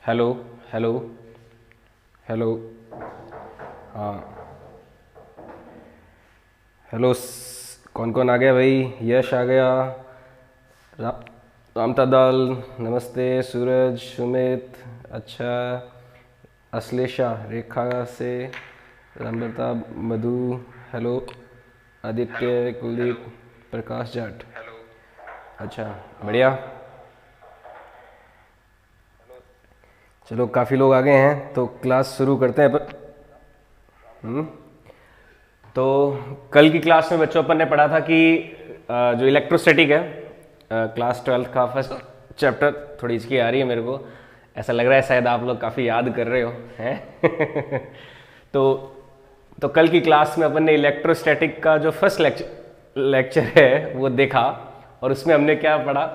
Hello hello hello. हाँ hello. कौन कौन आ गया भाई? यश आ गया, रा, रामता दाल, नमस्ते, सूरज, सुमित, अच्छा, अश्लेषा, रेखा से, रामलता, मधु, हेलो, आदित्य, कुलदीप, प्रकाश जाट, अच्छा, बढ़िया। चलो काफ़ी लोग आ गए हैं तो क्लास शुरू करते हैं पर। तो कल की क्लास में बच्चों अपन ने पढ़ा था कि जो इलेक्ट्रोस्टैटिक है, क्लास ट्वेल्थ का फर्स्ट चैप्टर, थोड़ी इसकी आ रही है मेरे को, ऐसा लग रहा है शायद आप लोग काफ़ी याद कर रहे हो हैं। तो तो कल की क्लास में अपन ने इलेक्ट्रोस्टैटिक का जो फर्स्ट लेक्चर है वो देखा, और उसमें हमने क्या पढ़ा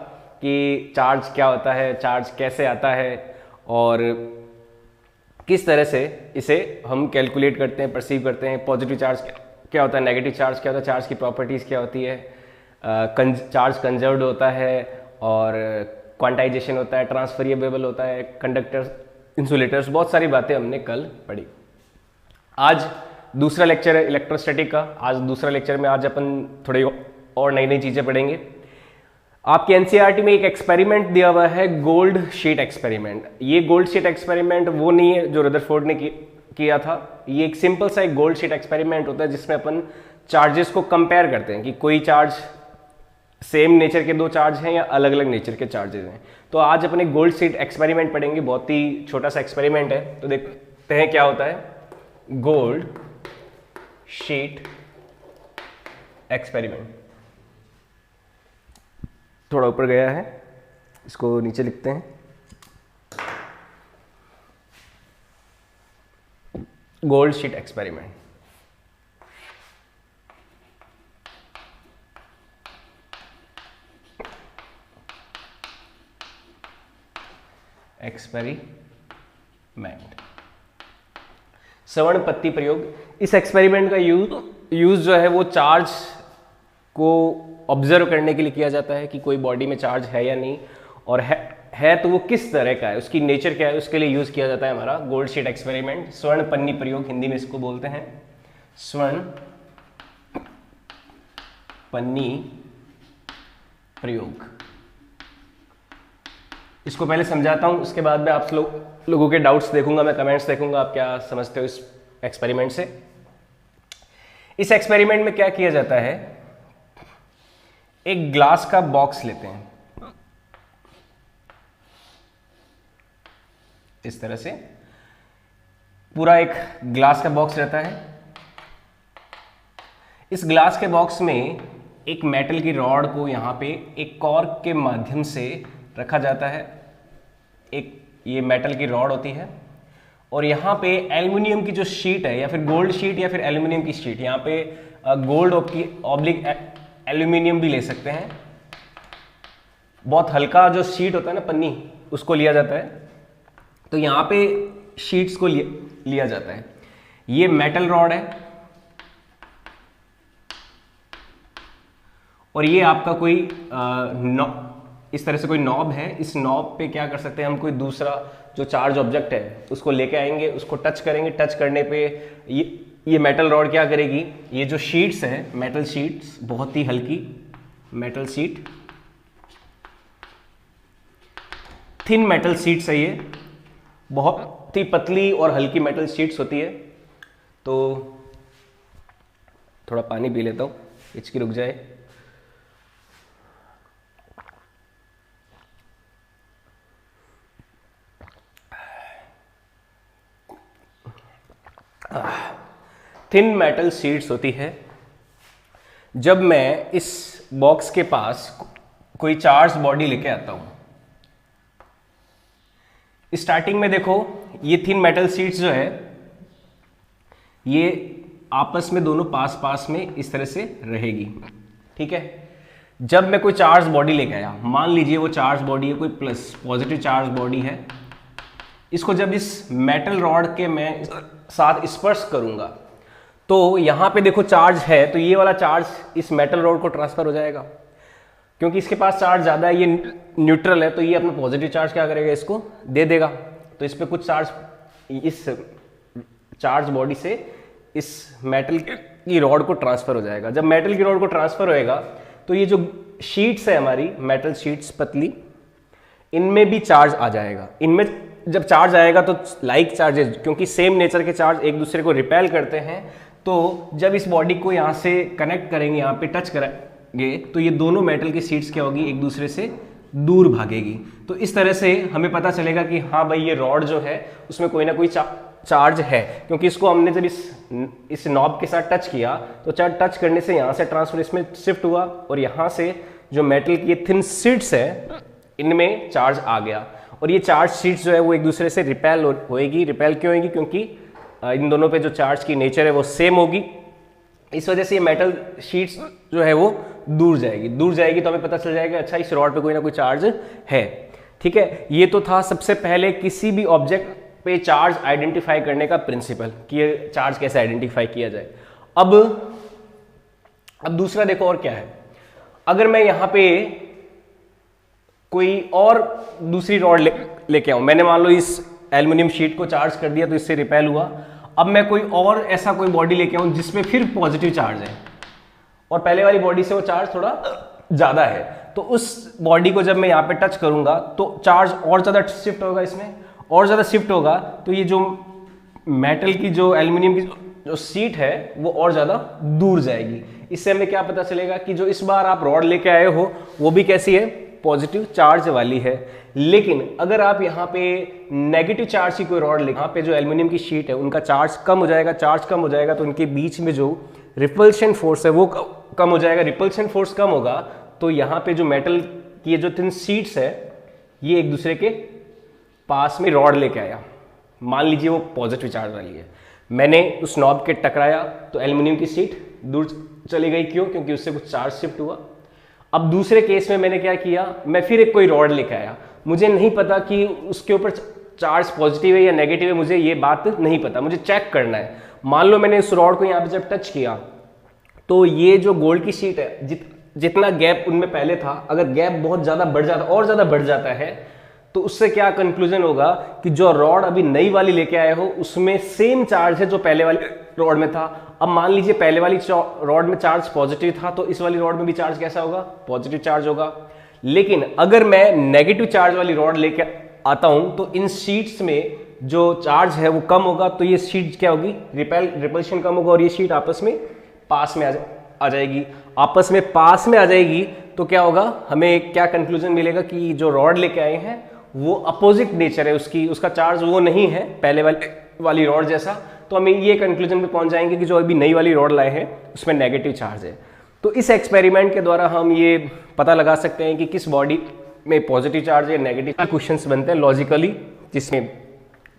कि चार्ज क्या होता है, चार्ज कैसे आता है, और किस तरह से इसे हम कैलकुलेट करते हैं, परसीव करते हैं। पॉजिटिव चार्ज क्या होता है, नेगेटिव चार्ज क्या होता है, चार्ज की प्रॉपर्टीज़ क्या होती है, चार्ज कंजर्व्ड होता है, और क्वांटाइजेशन होता है, ट्रांसफरिएबल होता है, कंडक्टर्स, इंसुलेटर्स, बहुत सारी बातें हमने कल पढ़ी। आज दूसरा लेक्चर है इलेक्ट्रोस्टैटिक का। आज दूसरा लेक्चर में आज अपन थोड़ी और नई नई चीज़ें पढ़ेंगे। आपके एनसीईआरटी में एक एक्सपेरिमेंट दिया हुआ है, गोल्ड शीट एक्सपेरिमेंट। ये गोल्ड शीट एक्सपेरिमेंट वो नहीं है जो रदरफोर्ड ने किया था। ये एक सिंपल सा एक गोल्ड शीट एक्सपेरिमेंट होता है जिसमें अपन चार्जेस को कंपेयर करते हैं कि कोई चार्ज सेम नेचर के दो चार्ज हैं या अलग अलग नेचर के चार्जेस हैं। तो आज अपन एक गोल्ड शीट एक्सपेरिमेंट पढ़ेंगे, बहुत ही छोटा सा एक्सपेरिमेंट है, तो देखते हैं क्या होता है गोल्ड शीट एक्सपेरिमेंट। थोड़ा ऊपर गया है, इसको नीचे लिखते हैं। Gold sheet experiment. एक्सपेरिमेंट, सवर्णपत्ती प्रयोग। इस एक्सपेरिमेंट का यूज जो है वो चार्ज को ऑब्जर्व करने के लिए किया जाता है कि कोई बॉडी में चार्ज है या नहीं, और है तो वो किस तरह का है, उसकी नेचर क्या है, उसके लिए यूज किया जाता है हमारा गोल्ड शीट एक्सपेरिमेंट। स्वर्ण पन्नी प्रयोग हिंदी में इसको बोलते हैं, स्वर्ण पन्नी प्रयोग। इसको पहले समझाता हूं, उसके बाद में आप लोगों के डाउट्स देखूंगा, मैं कमेंट्स देखूंगा, आप क्या समझते हो इस एक्सपेरिमेंट से। इस एक्सपेरिमेंट में क्या किया जाता है, एक ग्लास का बॉक्स लेते हैं इस तरह से, पूरा एक ग्लास का बॉक्स रहता है। इस ग्लास के बॉक्स में एक मेटल की रॉड को यहां पे एक कॉर्क के माध्यम से रखा जाता है। एक ये मेटल की रॉड होती है, और यहां पे एल्युमिनियम की जो शीट है, या फिर गोल्ड शीट या फिर एल्युमिनियम की शीट, यहां पे गोल्ड ऑब्लिक एल्यूमिनियम भी ले सकते हैं। बहुत हल्का जो शीट होता है ना, पन्नी, उसको लिया जाता है। तो यहां पे शीट्स को लिया जाता है। ये मेटल रॉड है, और ये आपका कोई इस तरह से कोई नॉब है। इस नॉब पे क्या कर सकते हैं हम, कोई दूसरा जो चार्ज ऑब्जेक्ट है उसको लेके आएंगे, उसको टच करेंगे। टच करने पे ये मेटल रॉड क्या करेगी, ये जो शीट्स है, मेटल शीट्स, बहुत ही हल्की metal sheet, thin metal sheets है ये, बहुत ही पतली और हल्की मेटल शीट्स होती है। तो थोड़ा पानी पी लेता हूं, हिचकी रुक जाए। थिन मेटल शीट्स होती है। जब मैं इस बॉक्स के पास कोई चार्ज बॉडी लेके आता हूं, स्टार्टिंग में देखो ये थिन मेटल शीट्स जो है ये आपस में दोनों पास पास में इस तरह से रहेगी, ठीक है। जब मैं कोई चार्ज बॉडी लेके आया, मान लीजिए वो चार्ज बॉडी है कोई प्लस पॉजिटिव चार्ज बॉडी है, इसको जब इस मेटल रॉड के मैं साथ स्पर्श करूंगा तो यहां पे देखो चार्ज है, तो ये वाला चार्ज इस मेटल रॉड को ट्रांसफर हो जाएगा। क्योंकि इसके पास चार्ज ज़्यादा है, ये न्यूट्रल है, तो ये अपना पॉजिटिव चार्ज क्या करेगा, इसको दे देगा। तो इस पे कुछ चार्ज इस चार्ज बॉडी से इस मेटल की रॉड को ट्रांसफर हो जाएगा। जब मेटल की रॉड को ट्रांसफर होएगा तो ये जो शीट्स है हमारी मेटल शीट्स पतली, इनमें भी चार्ज आ जाएगा। इनमें जब चार्ज आएगा तो लाइक चार्जेस, क्योंकि सेम नेचर के चार्ज एक दूसरे को रिपेल करते हैं, तो जब इस बॉडी को यहाँ से कनेक्ट करेंगे, यहाँ पे टच करेंगे, तो ये दोनों मेटल की शीट्स क्या होगी, एक दूसरे से दूर भागेगी। तो इस तरह से हमें पता चलेगा कि हाँ भाई ये रॉड जो है उसमें कोई ना कोई चार्ज है, क्योंकि इसको हमने जब इस नॉब के साथ टच किया तो चार्ज टच करने से यहाँ से ट्रांसफर इसमें शिफ्ट हुआ और यहाँ से जो मेटल की थिन शीट्स है इनमें चार्ज आ गया। और ये चार्ज शीट्स जो है वो एक दूसरे से रिपेल होएगी। रिपेल क्यों होगी? क्योंकि इन दोनों पे जो चार्ज की नेचर है वो सेम होगी। इस वजह से ये मेटल शीट्स जो है वो दूर जाएगी तो हमें पता चल जाएगा अच्छा इस रॉड पे कोई ना कोई चार्ज है। ठीक है, ये तो था सबसे पहले किसी भी ऑब्जेक्ट पे चार्ज आइडेंटिफाई करने का प्रिंसिपल कि ये चार्ज कैसे आइडेंटिफाई किया जाए। अब दूसरा देखो और क्या है। अगर मैं यहां पे कोई और दूसरी रॉड लेके आऊं, मैंने मान लो इस एल्युमिनियम शीट को चार्ज कर दिया तो इससे रिपेल हुआ। अब मैं कोई और ऐसा कोई बॉडी लेके आऊं जिसमें फिर पॉजिटिव चार्ज है और पहले वाली बॉडी से वो चार्ज थोड़ा ज्यादा है, तो उस बॉडी को जब मैं यहाँ पे टच करूंगा तो चार्ज और ज्यादा शिफ्ट होगा, इसमें और ज्यादा शिफ्ट होगा, तो ये जो मेटल की जो एल्युमिनियम की जो सीट है वो और ज्यादा दूर जाएगी। इससे हमें क्या पता चलेगा कि जो इस बार आप रॉड लेके आए हो वो भी कैसी है, पॉजिटिव चार्ज वाली है। लेकिन अगर आप यहाँ पे नेगेटिव चार्ज की कोई रॉड ले, यहाँ पे जो एल्युमिनियम की शीट है उनका चार्ज कम हो जाएगा, तो उनके बीच में जो रिपल्शन फोर्स है वो कम हो जाएगा। रिपल्शन फोर्स कम होगा तो यहाँ पे जो मेटल की जो थिन शीट्स है ये एक दूसरे के पास में रॉड लेके आया, मान लीजिए वो पॉजिटिव चार्ज वाली है, मैंने उस नॉब के टकराया तो एल्युमिनियम की शीट दूर चली गई। क्यों? क्योंकि उससे कुछ चार्ज शिफ्ट हुआ। अब दूसरे केस में मैंने क्या किया, मैं फिर एक कोई रॉड लेके आया, मुझे नहीं पता कि उसके ऊपर चार्ज पॉजिटिव है या नेगेटिव है, मुझे ये बात नहीं पता, मुझे चेक करना है। मान लो मैंने इस रॉड को यहाँ पे जब टच किया तो ये जो गोल्ड की शीट है जितना गैप उनमें पहले था, अगर गैप बहुत ज्यादा बढ़ जाता है तो उससे क्या कंक्लूजन होगा कि जो रॉड अभी नई वाली लेके आए हो उसमें सेम चार्ज है जो पहले वाली रॉड में था। अब मान लीजिए पहले वाली रॉड में चार्ज पॉजिटिव था तो इस वाली रॉड में भी चार्ज कैसा होगा, पॉजिटिव चार्ज होगा। लेकिन अगर मैं नेगेटिव चार्ज वाली रॉड लेके आता हूं तो इन शीट्स में जो चार्ज है वो कम होगा, तो ये शीट क्या होगी, रिपल्शन कम होगा और ये शीट आपस में पास में आ जाएगी। आपस में पास में आ जाएगी तो क्या होगा, हमें क्या कंक्लूजन मिलेगा कि जो रॉड लेके आए हैं वो अपोजिट नेचर है, उसका चार्ज वो नहीं है पहले वाली रॉड जैसा। तो हम ये कंक्लूजन पे पहुंच जाएंगे कि जो अभी नई वाली रॉड लाए हैं उसमें नेगेटिव चार्ज है। तो इस एक्सपेरिमेंट के द्वारा हम ये पता लगा सकते हैं कि किस बॉडी में पॉजिटिव चार्ज है, नेगेटिव। क्वेश्चंस बनते हैं लॉजिकली, जिसमें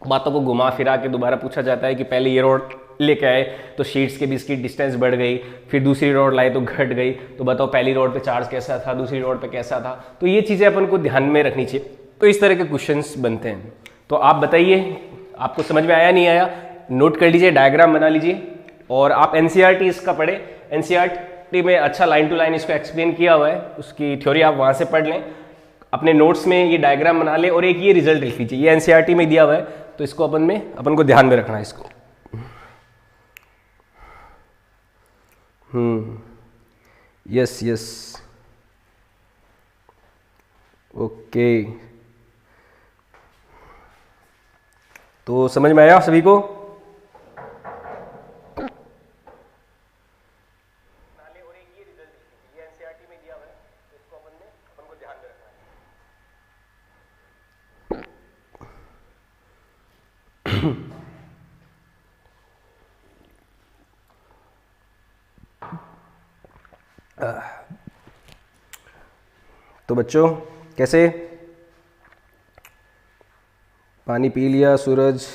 बातों को घुमा फिरा के दोबारा पूछा जाता है कि पहले ये रॉड लेके आए तो शीट्स के बीच की डिस्टेंस बढ़ गई, फिर दूसरी रॉड लाए तो घट गई, तो बताओ पहली रॉड पे चार्ज कैसा था, दूसरी रॉड पे कैसा था। तो ये चीज़ें अपन को ध्यान में रखनी चाहिए। तो इस तरह के क्वेश्चंस बनते हैं। तो आप बताइए आपको समझ में आया नहीं आया, नोट कर लीजिए, डायग्राम बना लीजिए। और आप एनसीईआरटी इसका पढ़े, एनसीईआरटी में अच्छा लाइन टू लाइन इसको एक्सप्लेन किया हुआ है, उसकी थ्योरी आप वहाँ से पढ़ लें, अपने नोट्स में ये डायग्राम बना लें और एक ये रिजल्ट लिख लीजिए। ये एनसीईआरटी में दिया हुआ है तो इसको अपन को ध्यान में रखना है इसको। Yes okay. तो समझ में आया सभी को? तो बच्चों कैसे, पानी पी लिया? सूरज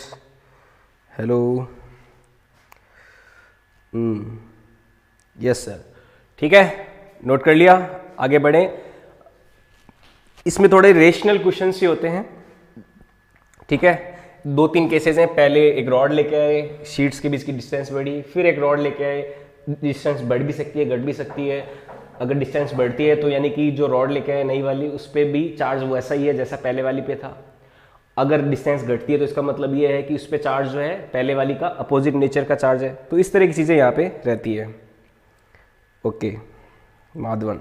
हेलो, यस सर, ठीक है, नोट कर लिया, आगे बढ़ें। इसमें थोड़े रेशनल क्वेश्चंस ही होते हैं, ठीक है। 2-3 केसेस हैं, पहले एक रॉड लेके आए, शीट्स के बीच की डिस्टेंस बढ़ी, फिर एक रॉड लेके आए, डिस्टेंस बढ़ भी सकती है, घट भी सकती है। अगर डिस्टेंस बढ़ती है तो यानी कि जो रॉड लेके आए नई वाली उस पर भी चार्ज वैसा ही है जैसा पहले वाली पे था। अगर डिस्टेंस घटती है तो इसका मतलब ये है कि उस पर चार्ज जो है पहले वाली का अपोजिट नेचर का चार्ज है। तो इस तरह की चीज़ें यहाँ पे रहती है। ओके माधवन,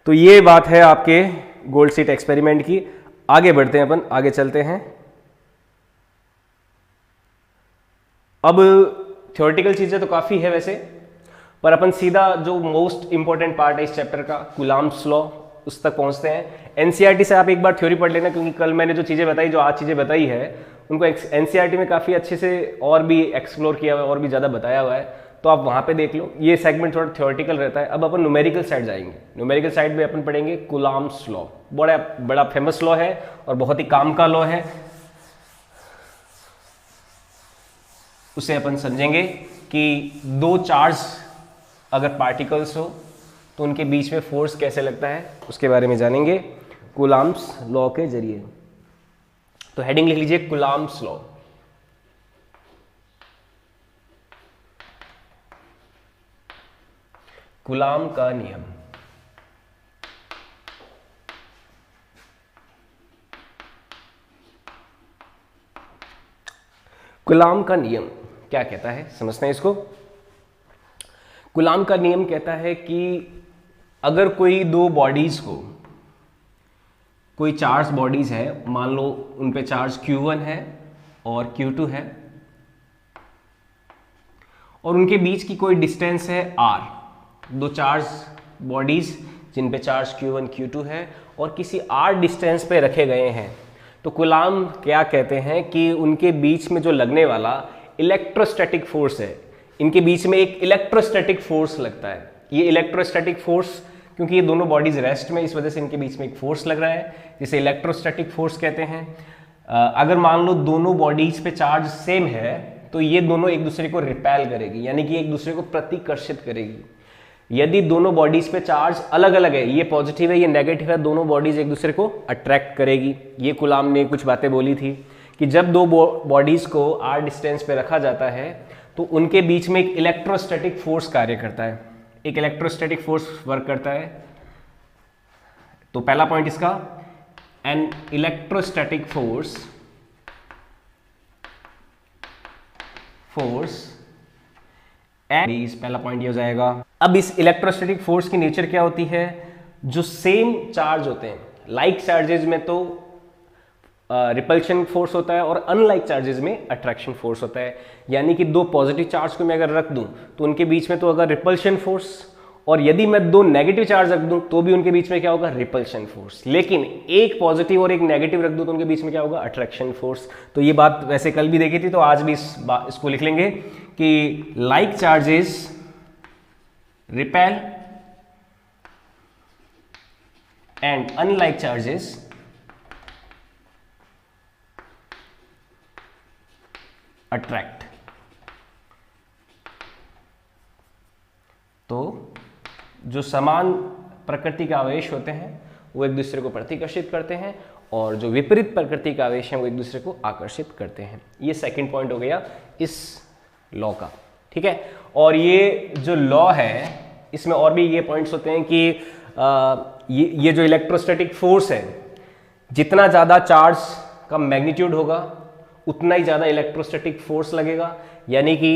तो ये बात है आपके गोल्ड सीट एक्सपेरिमेंट की। आगे बढ़ते हैं, अपन आगे चलते हैं। अब थ्योरेटिकल चीज़ें तो काफ़ी है वैसे, पर अपन सीधा जो मोस्ट इंपॉर्टेंट पार्ट है इस चैप्टर का, कूलाम्ब्स लॉ, उस तक पहुंचते हैं। एनसीईआरटी से आप एक बार थ्योरी पढ़ लेना, क्योंकि कल मैंने जो चीज़ें बताई, जो आज चीज़ें बताई है, उनको एनसीईआरटी में काफ़ी अच्छे से और भी एक्सप्लोर किया हुआ है, और भी ज़्यादा बताया हुआ है, तो आप वहाँ पे देख लो। ये सेगमेंट थोड़ा थ्योरेटिकल रहता है। अब अपन न्यूमेरिकल साइड जाएंगे। न्यूमेरिकल साइड में अपन पढ़ेंगे कूलाम्ब्स लॉ। बड़ा बड़ा फेमस लॉ है और बहुत ही काम का लॉ है। उसे अपन समझेंगे कि दो चार्ज अगर पार्टिकल्स हो तो उनके बीच में फोर्स कैसे लगता है, उसके बारे में जानेंगे कूलाम्ब्स लॉ के जरिए। तो हेडिंग लिख लीजिए कूलाम्ब्स लॉ। कूलाम का नियम। कूलाम का नियम क्या कहता है, समझते हैं इसको। कूलाम का नियम कहता है कि अगर कोई दो बॉडीज को, कोई चार्ज बॉडीज है, मान लो उन पे चार्ज Q1 है और Q2 है, और उनके बीच की कोई डिस्टेंस है R, दो चार्ज बॉडीज जिन पे चार्ज Q1 Q2 है और किसी R डिस्टेंस पे रखे गए हैं, तो कूलाम क्या कहते हैं कि उनके बीच में जो लगने वाला इलेक्ट्रोस्टैटिक फोर्स है, इनके बीच में एक इलेक्ट्रोस्टैटिक फोर्स लगता है। ये इलेक्ट्रोस्टैटिक फोर्स, क्योंकि ये दोनों बॉडीज रेस्ट में, इस वजह से इनके बीच में एक फोर्स लग रहा है, जिसे इलेक्ट्रोस्टैटिक फोर्स कहते हैं। अगर मान लो दोनों बॉडीज पे चार्ज सेम है तो ये दोनों एक दूसरे को रिपेल करेगी, यानी कि एक दूसरे को प्रतिकर्षित करेगी। यदि दोनों बॉडीज पे चार्ज अलग अलग है, ये पॉजिटिव है ये नेगेटिव है, दोनों बॉडीज एक दूसरे को अट्रैक्ट करेगी। ये कूलाम ने कुछ बातें बोली थी कि जब दो बॉडीज को R डिस्टेंस पे रखा जाता है तो उनके बीच में एक इलेक्ट्रोस्टैटिक फोर्स कार्य करता है, एक इलेक्ट्रोस्टैटिक फोर्स वर्क करता है। तो पहला पॉइंट इसका, एन इलेक्ट्रोस्टैटिक फोर्स पहला पॉइंट ये हो जाएगा। अब इस इलेक्ट्रोस्टैटिक फोर्स की नेचर क्या होती है, जो सेम चार्ज होते हैं, लाइक चार्जेस में तो रिपल्शन फोर्स होता है और अनलाइक चार्जेस में अट्रैक्शन फोर्स होता है। यानी कि दो पॉजिटिव चार्ज को मैं अगर रख दूं तो उनके बीच में तो अगर रिपल्शन फोर्स, और यदि मैं दो नेगेटिव चार्ज रख दूं तो भी उनके बीच में क्या होगा, रिपल्शन फोर्स। लेकिन एक पॉजिटिव और एक नेगेटिव रख दूं तो उनके बीच में क्या होगा, अट्रैक्शन फोर्स। तो ये बात वैसे कल भी देखी थी, तो आज भी इसको लिख लेंगे कि like charges repel and unlike charges attract. तो जो समान प्रकृति के आवेश होते हैं वो एक दूसरे को प्रतिकर्षित करते हैं, और जो विपरीत प्रकृति के आवेश हैं वो एक दूसरे को आकर्षित करते हैं। ये सेकंड पॉइंट हो गया इस लॉ का, ठीक है। और ये जो लॉ है इसमें और भी ये पॉइंट्स होते हैं कि ये जो इलेक्ट्रोस्टैटिक फोर्स है, जितना ज़्यादा चार्ज का मैग्नीट्यूड होगा उतना ही ज़्यादा इलेक्ट्रोस्टैटिक फोर्स लगेगा। यानी कि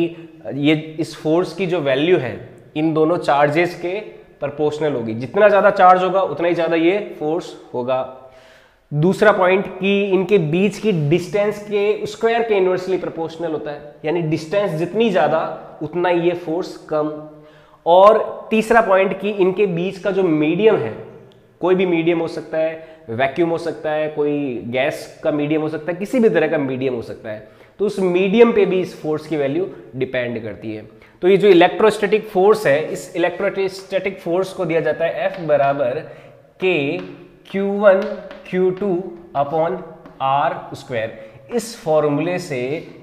ये इस फोर्स की जो वैल्यू है इन दोनों चार्जेस के प्रोपोर्शनल होगी। जितना ज़्यादा चार्ज होगा उतना ही ज़्यादा ये फोर्स होगा। दूसरा पॉइंट कि इनके बीच की डिस्टेंस के स्क्वायर के इनवर्सली प्रोपोर्शनल होता है, यानी डिस्टेंस जितनी ज़्यादा उतना ही ये फोर्स कम। और तीसरा पॉइंट कि इनके बीच का जो मीडियम है, कोई भी मीडियम हो सकता है, वैक्यूम हो सकता है, कोई गैस का मीडियम हो सकता है, किसी भी तरह का मीडियम हो सकता है, तो उस मीडियम पे भी इस फोर्स की वैल्यू डिपेंड करती है। तो ये जो इलेक्ट्रोस्टैटिक फोर्स है, इस इलेक्ट्रोस्टैटिक फोर्स को दिया जाता है F बराबर K Q1 Q2 upon R square. इस फॉर्मूले से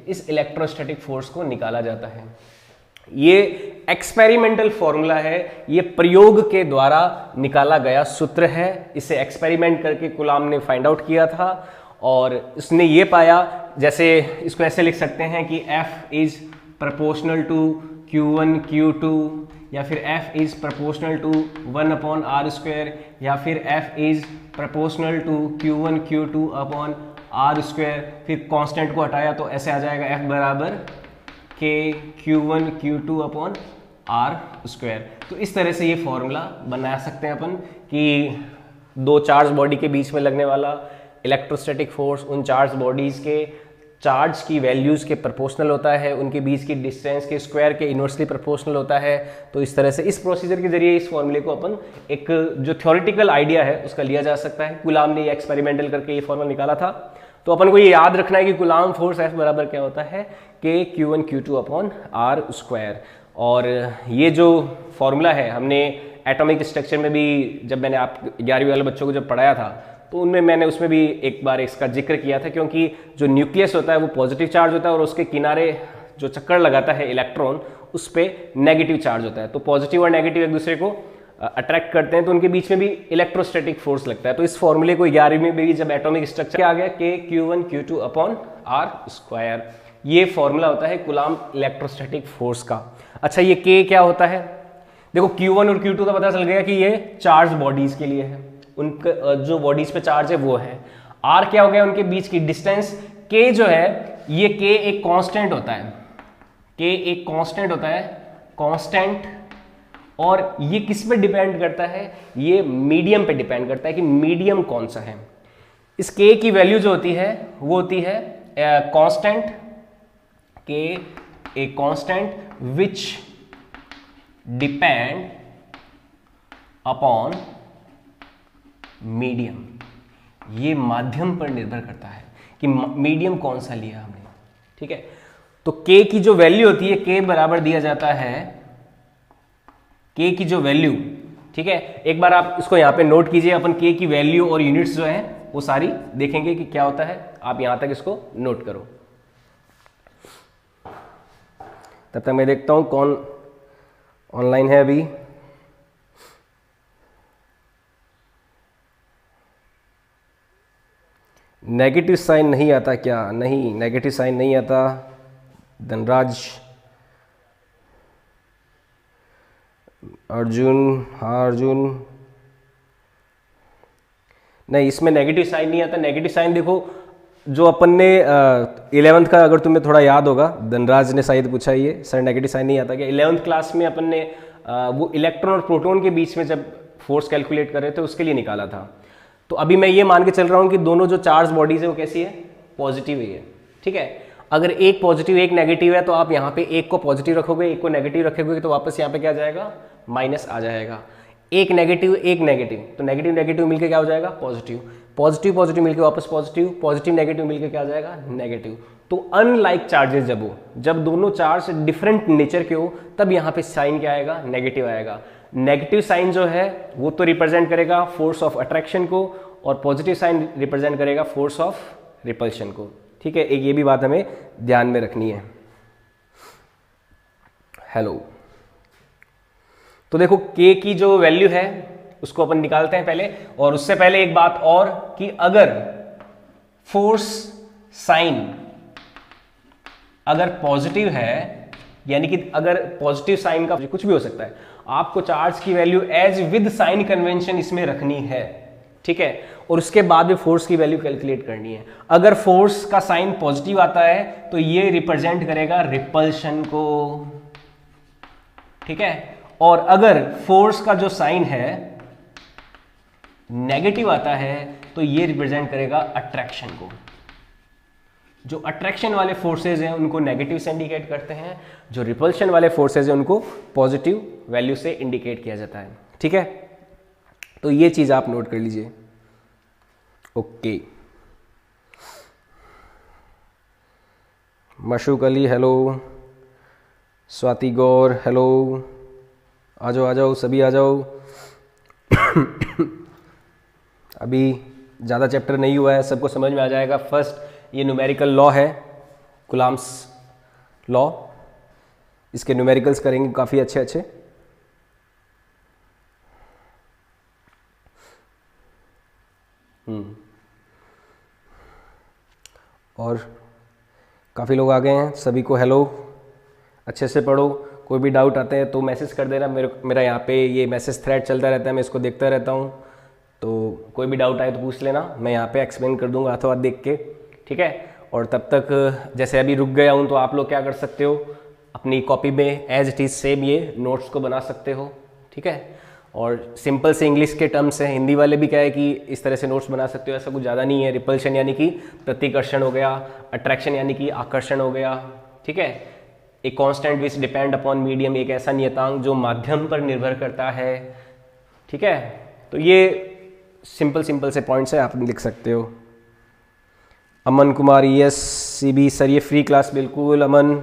इस इलेक्ट्रोस्टैटिक फोर्स को निकाला जाता है। ये एक्सपेरिमेंटल फॉर्मूला है, ये प्रयोग के द्वारा निकाला गया सूत्र है। इसे एक्सपेरिमेंट करके कूलाम ने फाइंड आउट किया था और उसने ये पाया, जैसे इसको ऐसे लिख सकते हैं कि F is proportional to Q1 Q2, या फिर F is proportional to 1 upon R square, या फिर F is proportional to Q1 Q2 upon R square, फिर कांस्टेंट को हटाया तो ऐसे आ जाएगा एफ बराबर के Q1 Q2 upon R square. तो इस तरह से ये फॉर्मूला बना सकते हैं अपन कि दो चार्ज बॉडी के बीच में लगने वाला इलेक्ट्रोस्टैटिक फोर्स उन चार्ज बॉडीज के चार्ज की वैल्यूज़ के प्रोपोर्शनल होता है, उनके बीच की डिस्टेंस के स्क्वायर के इनवर्सली प्रोपोर्शनल होता है। तो इस तरह से इस प्रोसीजर के जरिए इस फॉर्मूले को अपन एक जो थ्योरेटिकल आइडिया है उसका लिया जा सकता है। गुलाम ने ये एक्सपेरिमेंटल करके ये फॉर्मूला निकाला था। तो अपन को ये याद रखना है कि गुलाम फोर्स F बराबर क्या होता है के Q1 Q2 upon R square. और ये जो फॉर्मूला है हमने एटॉमिक स्ट्रक्चर में भी जब मैंने आप 11वीं वाले बच्चों को जब पढ़ाया था तो उनमें मैंने उसमें भी एक बार इसका जिक्र किया था, क्योंकि जो न्यूक्लियस होता है वो पॉजिटिव चार्ज होता है और उसके किनारे जो चक्कर लगाता है इलेक्ट्रॉन उस पर नेगेटिव चार्ज होता है। तो पॉजिटिव और नेगेटिव एक दूसरे को अट्रैक्ट करते हैं तो उनके बीच में भी इलेक्ट्रोस्टैटिक फोर्स लगता है। तो इस फॉर्मूले को 11वीं में भी जब एटॉमिक स्ट्रक्चर आ गया के Q1 Q2 upon R square, ये फॉर्मूला होता है कूलाम्ब इलेक्ट्रोस्टैटिक फोर्स का। अच्छा, ये K क्या होता है? देखो Q1 और Q2 का पता चल गया कि ये चार्ज बॉडीज के लिए है, उनका जो बॉडीज पे चार्ज है वो है। R क्या हो गया? उनके बीच की डिस्टेंस। K जो है ये K एक कांस्टेंट होता है, K एक कांस्टेंट होता है, कांस्टेंट। और ये किस पे डिपेंड करता है? ये मीडियम पे डिपेंड करता है कि मीडियम कौन सा है। इस K की वैल्यू जो होती है वो होती है constant, K a constant which depend upon medium. ये माध्यम पर निर्भर करता है कि मीडियम कौन सा लिया हमने, ठीक है। तो K की जो वैल्यू होती है, K बराबर दिया जाता है, K की जो वैल्यू, ठीक है, एक बार आप इसको यहां पे नोट कीजिए। अपन K की वैल्यू और यूनिट्स जो है वो सारी देखेंगे कि क्या होता है। आप यहां तक इसको नोट करो, तब तक मैं देखता हूं कौन ऑनलाइन है अभी। नेगेटिव साइन नहीं आता क्या? नहीं, नेगेटिव साइन नहीं आता। धनराज, अर्जुन, हाँ अर्जुन, नहीं इसमें नेगेटिव साइन नहीं आता। नेगेटिव साइन देखो जो अपन ने 11th का, अगर तुम्हें थोड़ा याद होगा, धनराज ने शायद पूछा ये सर नेगेटिव साइन नहीं आता क्या? 11th क्लास में अपन ने वो इलेक्ट्रॉन और प्रोटॉन के बीच में जब फोर्स कैलकुलेट कर रहे थे उसके लिए निकाला था। तो अभी मैं ये मान के चल रहा हूँ कि दोनों जो चार्ज बॉडीज है वो कैसी है? पॉजिटिव ही है, ठीक है। अगर एक पॉजिटिव एक नेगेटिव है तो आप यहाँ पे एक को पॉजिटिव रखोगे एक को नेगेटिव रखोगे तो वापस यहाँ पे क्या जाएगा? माइनस आ जाएगा। एक नेगेटिव एक नेगेटिव, तो नेगेटिव नेगेटिव मिलके क्या हो जाएगा? पॉजिटिव। पॉजिटिव पॉजिटिव मिलके वापस पॉजिटिव, पॉजिटिव नेगेटिव मिलके क्या आ जाएगा? नेगेटिव। तो अनलाइक चार्जेस जब हो, जब दोनों चार्ज डिफरेंट नेचर के हो, तब यहाँ पे साइन क्या आएगा? नेगेटिव आएगा। नेगेटिव साइन जो है वो तो रिप्रेजेंट करेगा फोर्स ऑफ अट्रैक्शन को और पॉजिटिव साइन रिप्रेजेंट करेगा फोर्स ऑफ रिपल्शन को, ठीक है। एक ये भी बात हमें ध्यान में रखनी है। हेलो, तो देखो K की जो वैल्यू है उसको अपन निकालते हैं पहले, और उससे पहले एक बात और कि अगर फोर्स साइन अगर पॉजिटिव है, यानी कि अगर पॉजिटिव साइन का कुछ भी हो सकता है, आपको चार्ज की value as with sign convention इसमें रखनी है, ठीक है, और उसके बाद में फोर्स की वैल्यू कैलकुलेट करनी है। अगर फोर्स का साइन पॉजिटिव आता है तो ये रिप्रेजेंट करेगा रिपल्शन को, ठीक है, और अगर फोर्स का जो साइन है नेगेटिव आता है तो ये रिप्रेजेंट करेगा अट्रैक्शन को। जो अट्रैक्शन वाले फोर्सेज हैं उनको नेगेटिव से इंडिकेट करते हैं, जो रिपल्शन वाले फोर्सेज हैं उनको पॉजिटिव वैल्यू से इंडिकेट किया जाता है, ठीक है। तो ये चीज आप नोट कर लीजिए। ओके, मशूक अली हेलो, स्वाति गौर हेलो, आ जाओ आ जाओ सभी आ जाओ। अभी ज़्यादा चैप्टर नहीं हुआ है, सबको समझ में आ जाएगा। फर्स्ट ये न्यूमेरिकल लॉ है, कूलाम्ब्स लॉ, इसके न्यूमेरिकल्स करेंगे काफ़ी अच्छे अच्छे। और काफ़ी लोग आ गए हैं, सभी को हेलो, अच्छे से पढ़ो। कोई भी डाउट आते हैं तो मैसेज कर देना। मेरा यहाँ पे ये मैसेज थ्रेड चलता रहता है, मैं इसको देखता रहता हूँ, तो कोई भी डाउट आए तो पूछ लेना, मैं यहाँ पे एक्सप्लेन कर दूंगा अथवा देख के। ठीक है। और तब तक जैसे अभी रुक गया हूँ तो आप लोग क्या कर सकते हो, अपनी कॉपी में एज इट इज़ सेम ये नोट्स को बना सकते हो, ठीक है। और सिंपल से इंग्लिश के टर्म्स हैं, हिंदी वाले भी क्या है कि इस तरह से नोट्स बना सकते हो, ऐसा कुछ ज़्यादा नहीं है। रिपल्शन यानी कि प्रतिकर्षण हो गया, अट्रैक्शन यानी कि आकर्षण हो गया, ठीक है। एक कांस्टेंट विच डिपेंड अपॉन मीडियम, एक ऐसा नियतांक जो माध्यम पर निर्भर करता है, ठीक है। तो ये सिंपल से पॉइंट्स है, आप लिख सकते हो। Aman Kumar yes CB sir, ये फ्री क्लास, बिल्कुल अमन,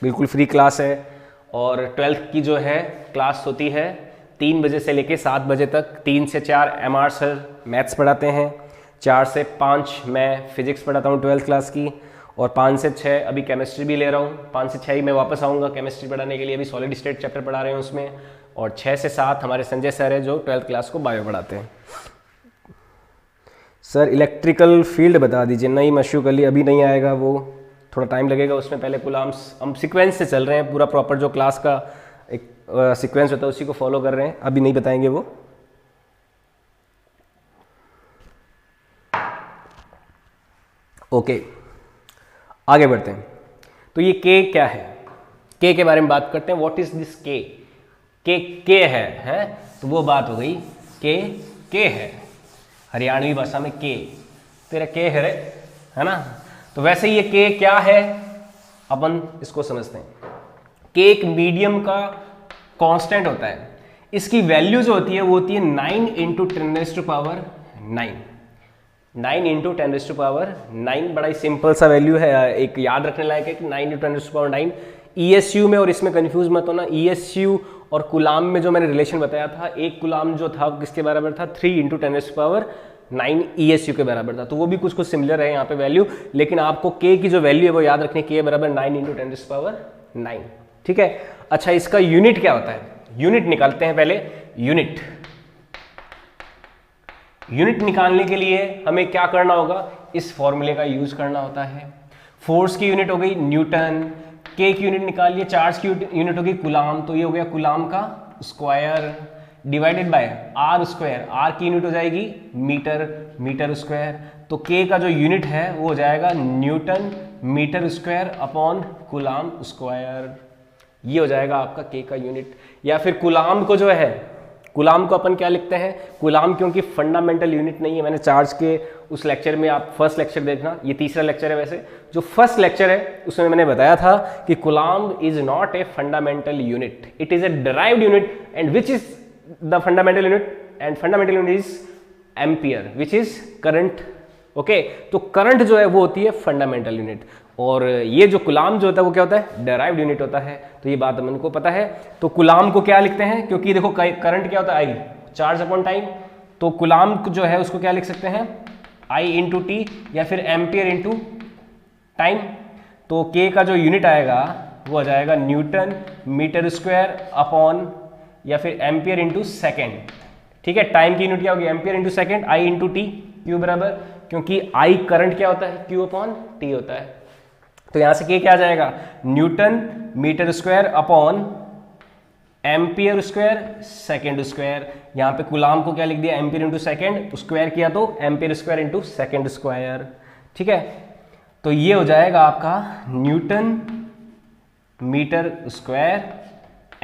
बिल्कुल फ्री क्लास है। और 12th की जो है क्लास होती है 3 बजे से लेके 7 बजे तक। 3 से 4 MR सर मैथ्स पढ़ाते हैं, 4 से 5 मैं फिजिक्स पढ़ाता हूँ 12th क्लास की, और 5 से 6 अभी केमिस्ट्री भी ले रहा हूँ। 5 से 6 ही मैं वापस आऊँगा केमिस्ट्री पढ़ाने के लिए, अभी सॉलिड स्टेट चैप्टर पढ़ा रहे हैं उसमें। और 6 से 7 हमारे संजय सर है जो 12th क्लास को बायो पढ़ाते हैं। सर इलेक्ट्रिकल फील्ड बता दीजिए। नहीं मशूक अली, अभी नहीं आएगा, वो थोड़ा टाइम लगेगा उसमें। पहले कुलाम्स, हम सीक्वेंस से चल रहे हैं, पूरा प्रॉपर जो क्लास का एक सीक्वेंस होता है उसी को फॉलो कर रहे हैं, अभी नहीं बताएंगे वो। ओके, आगे बढ़ते हैं। तो ये के क्या है, के के बारे में बात करते हैं। व्हाट इज दिस के है, तो वो बात हो गई। के है, हरियाणवी भाषा में के, तेरा के है रे, है ना। तो वैसे ये के क्या है, अपन इसको समझते हैं। के एक मीडियम का कांस्टेंट होता है, इसकी वैल्यू जो होती है वो होती है 9 × 10⁹ 9 × 10⁹ बड़ा ही सिंपल सा वैल्यू है, एक याद रखने लायक है कि 9 × 10⁹। ESU में, और इसमें कंफ्यूज मत होना, ESU और कुलाम में जो मैंने रिलेशन बताया था, एक कुलाम जो था किसके बराबर था, 3 × 10⁹ ESU के बराबर था। तो वो भी कुछ सिमिलर है यहाँ पे वैल्यू, लेकिन आपको के की जो वैल्यू है वो याद रखनी, के बराबर 9 × 10⁹, ठीक है। अच्छा, इसका यूनिट क्या होता है, यूनिट निकालते हैं पहले। यूनिट निकालने के लिए हमें क्या करना होगा, इस फॉर्मूले का यूज करना होता है। फोर्स की यूनिट हो गई न्यूटन, के की यूनिट निकाल लिए, चार्ज की यूनिट होगी कुलाम, तो ये हो गया कुलाम का square, divided by R square, R की यूनिट हो जाएगी मीटर स्क्वायर। तो के का जो यूनिट है वो हो जाएगा newton metre square upon coulomb square, ये हो जाएगा आपका के का यूनिट। या फिर कुलाम को जो है, कुलाम को अपन क्या लिखते हैं, कुलाम क्योंकि फंडामेंटल यूनिट नहीं है, मैंने चार्ज के उस लेक्चर में, आप फर्स्ट लेक्चर देखना, ये तीसरा लेक्चर है वैसे, जो फर्स्ट लेक्चर है उसमें मैंने बताया था कि कुलाम is not a fundamental unit, it is a derived unit, and which is the fundamental unit, and fundamental unit is ampere which is current. Okay, तो करंट जो है वो होती है फंडामेंटल यूनिट, और ये जो कुलाम जो होता है वो क्या होता है, डिराइव्ड यूनिट होता है। तो ये बात हमको पता है। तो कुलाम को क्या लिखते हैं, क्योंकि देखो करंट क्या होता है, आई, चार्ज अपॉन टाइम, तो कुलाम जो है उसको क्या लिख सकते हैं, आई × टी, या फिर एम्पियर × टाइम। तो के का जो यूनिट आएगा वो आ जाएगा न्यूटन मीटर स्क्वायर अपॉन, या फिर एम्पियर × सेकेंड, ठीक है। टाइम की यूनिट क्या होगी, एम्पियर × सेकेंड, आई × टी, क्यू बराबर, क्योंकि आई करंट क्या होता है, क्यू अपॉन टी होता है। तो यहां से क्या आ जाएगा, newton metre square upon ampere square second square. यहां पे कुलाम को क्या लिख दिया, एम्पियर × सेकेंड, स्क्वायर किया तो एम्पियर स्क्वायर × सेकेंड स्क्वायर, ठीक है। तो ये हो जाएगा आपका newton metre square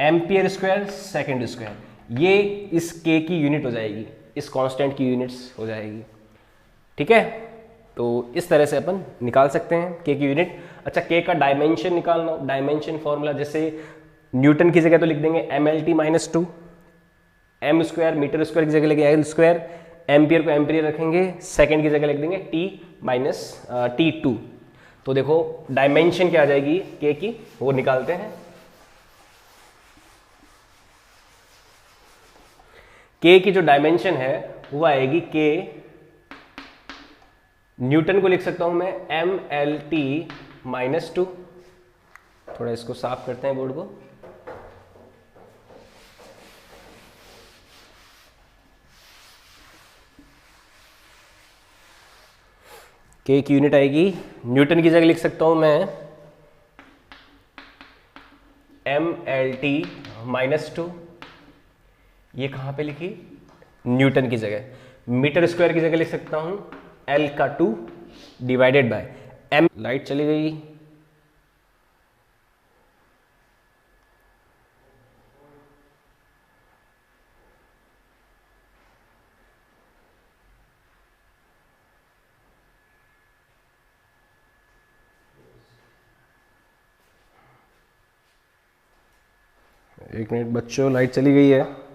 ampere square second square, ये इस के की यूनिट हो जाएगी, इस कांस्टेंट की यूनिट्स हो जाएगी, ठीक है। तो इस तरह से अपन निकाल सकते हैं के की यूनिट। अच्छा, के का डायमेंशन निकालना, डायमेंशन फॉर्मूला जैसे न्यूटन की जगह तो लिख देंगे MLT-2, M square metre square की जगह लेंगे L स्क्वायर, एम्पियर को एम्पियर रखेंगे, सेकेंड की जगह लिख देंगे T-2। तो देखो डायमेंशन क्या आ जाएगी के की, वो निकालते हैं। के की जो डायमेंशन है वो आएगी, के न्यूटन को लिख सकता हूं मैं MLT-2, थोड़ा इसको साफ करते हैं बोर्ड को। के की यूनिट आएगी, न्यूटन की जगह लिख सकता हूं मैं MLT-2, ये कहां पे लिखी, न्यूटन की जगह। मीटर स्क्वायर की जगह लिख सकता हूं L का 2, डिवाइडेड बाय m। लाइट चली गई। एक मिनट बच्चों, लाइट चली गई है।